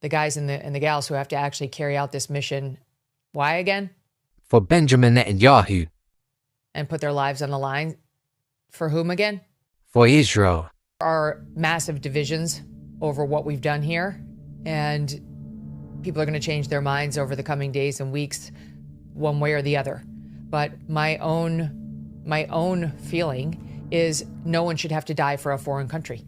the guys and the gals who have to actually carry out this mission. Why again? For Benjamin Netanyahu. And put their lives on the line. For whom again? For Israel. There are massive divisions over what we've done here, and people are going to change their minds over the coming days and weeks, one way or the other. But my own feeling is no one should have to die for a foreign country.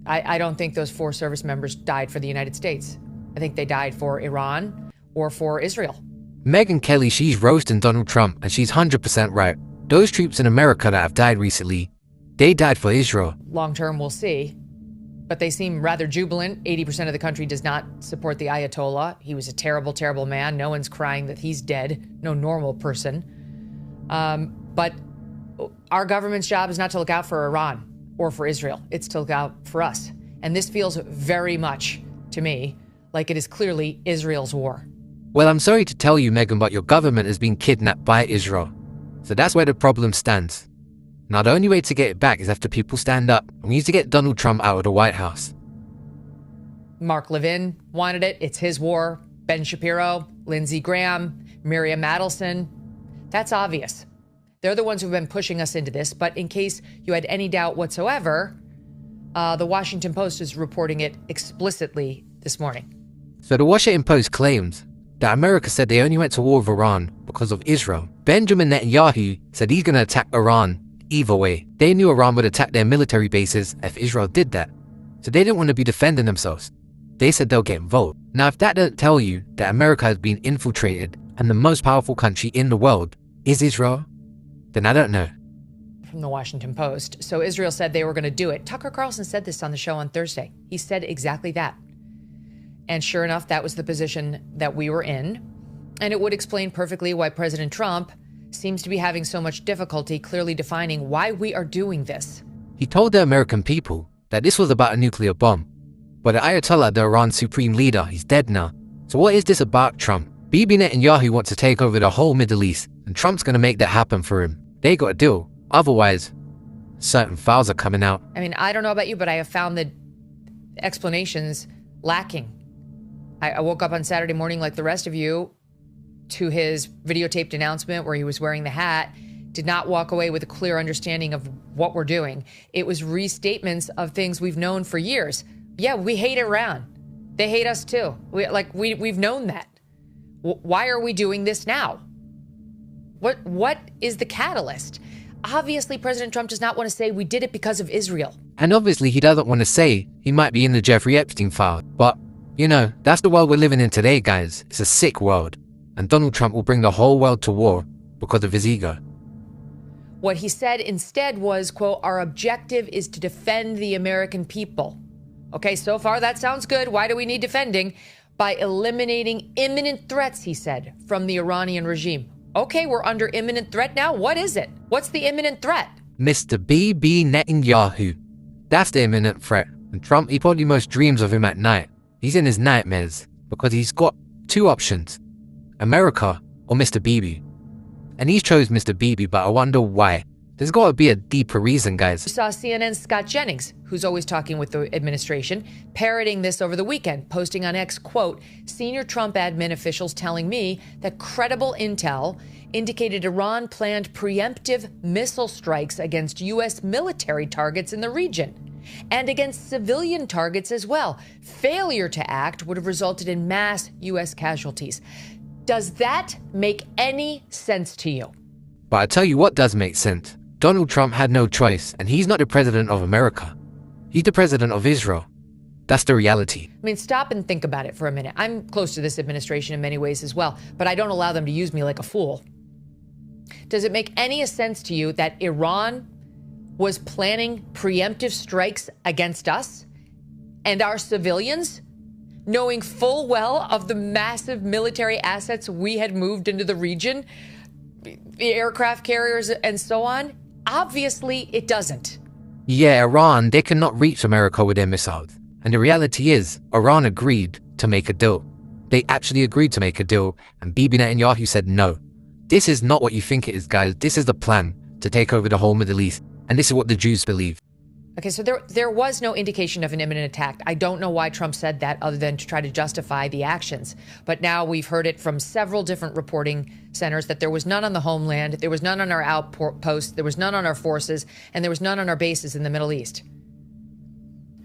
I don't think those 4 service members died for the United States. I think they died for Iran or for Israel. Megyn Kelly, she's roasting Donald Trump, and she's 100% right. Those troops in America that have died recently, they died for Israel. Long term, we'll see. But they seem rather jubilant. 80% of the country does not support the Ayatollah. He was a terrible, terrible man. No one's crying that he's dead. No normal person. But our government's job is not to look out for Iran or for Israel. It's to look out for us. And this feels very much, to me, like it is clearly Israel's war. Well, I'm sorry to tell you, Megyn, but your government has been kidnapped by Israel. So that's where the problem stands. Now, the only way to get it back is after people stand up. We need to get Donald Trump out of the White House. Mark Levin wanted it. It's his war. Ben Shapiro, Lindsey Graham, Miriam Adelson. That's obvious. They're the ones who've been pushing us into this. But in case you had any doubt whatsoever, the Washington Post is reporting it explicitly this morning. So the Washington Post claims that America said they only went to war with Iran because of Israel. Benjamin Netanyahu said he's going to attack Iran either way. They knew Iran would attack their military bases if Israel did that. So they didn't want to be defending themselves. They said they'll get involved. Now, if that doesn't tell you that America has been infiltrated and the most powerful country in the world is Israel, then I don't know. From the Washington Post. So Israel said they were going to do it. Tucker Carlson said this on the show on Thursday. He said exactly that. And sure enough, that was the position that we were in. And it would explain perfectly why President Trump seems to be having so much difficulty clearly defining why we are doing this. He told the American people that this was about a nuclear bomb. But the Ayatollah, the Iran supreme leader, he's dead now. So what is this about Trump? Bibi Netanyahu wants to take over the whole Middle East, and Trump's going to make that happen for him. They got a deal. Otherwise, certain files are coming out. I mean, I don't know about you, but I have found the explanations lacking. I woke up on Saturday morning like the rest of you to his videotaped announcement where he was wearing the hat, did not walk away with a clear understanding of what we're doing. It was restatements of things we've known for years. Yeah, we hate Iran. They hate us too. We've known that. Why are we doing this now? What is the catalyst? Obviously, President Trump does not want to say we did it because of Israel. And obviously he doesn't want to say he might be in the Jeffrey Epstein file. But, you know, that's the world we're living in today, guys. It's a sick world. And Donald Trump will bring the whole world to war because of his ego. What he said instead was, quote, our objective is to defend the American people. Okay, so far that sounds good. Why do we need defending? By eliminating imminent threats, he said, from the Iranian regime. Okay, we're under imminent threat now. What is it? What's the imminent threat? Mr. Bibi Netanyahu. That's the imminent threat. And Trump, he probably most dreams of him at night. He's in his nightmares because he's got 2 options. America or Mr. Bibi. And he chose Mr. Bibi, but I wonder why. There's got to be a deeper reason, guys. You saw CNN's Scott Jennings, who's always talking with the administration, parroting this over the weekend, posting on X, quote, senior Trump admin officials telling me that credible intel indicated Iran planned preemptive missile strikes against U.S. military targets in the region and against civilian targets as well. Failure to act would have resulted in mass U.S. casualties. Does that make any sense to you? But I tell you what does make sense. Donald Trump had no choice, and he's not the president of America. He's the president of Israel. That's the reality. I mean, stop and think about it for a minute. I'm close to this administration in many ways as well, but I don't allow them to use me like a fool. Does it make any sense to you that Iran was planning preemptive strikes against us and our civilians, knowing full well of the massive military assets we had moved into the region, the aircraft carriers and so on? Obviously, it doesn't. Yeah, Iran, they cannot reach America with their missiles. And the reality is, Iran agreed to make a deal. They actually agreed to make a deal, and Bibi Netanyahu said no. This is not what you think it is, guys. This is the plan to take over the whole Middle East. And this is what the Jews believe. Okay, so there was no indication of an imminent attack. I don't know why Trump said that other than to try to justify the actions. But now we've heard it from several different reporting centers that there was none on the homeland, there was none on our outposts, there was none on our forces, and there was none on our bases in the Middle East.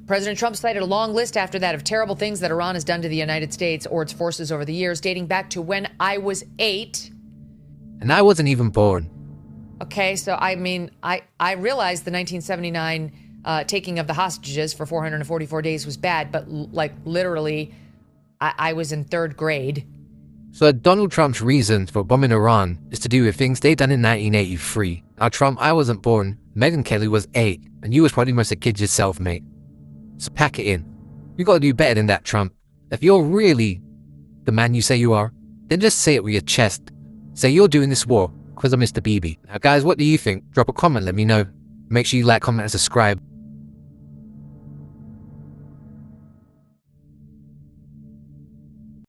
President Trump cited a long list after that of terrible things that Iran has done to the United States or its forces over the years, dating back to when I was 8. And I wasn't even born. Okay, so I mean, I realized the 1979 taking of the hostages for 444 days was bad, but like literally, I was in 3rd grade. So Donald Trump's reason for bombing Iran is to do with things they done in 1983. Now Trump, I wasn't born, Megyn Kelly was 8, and you was probably most a kid yourself, mate. So pack it in. You gotta do better than that, Trump. If you're really the man you say you are, then just say it with your chest. Say you're doing this war because of Mr. Bibi. Now guys, what do you think? Drop a comment, let me know. Make sure you like, comment, and subscribe.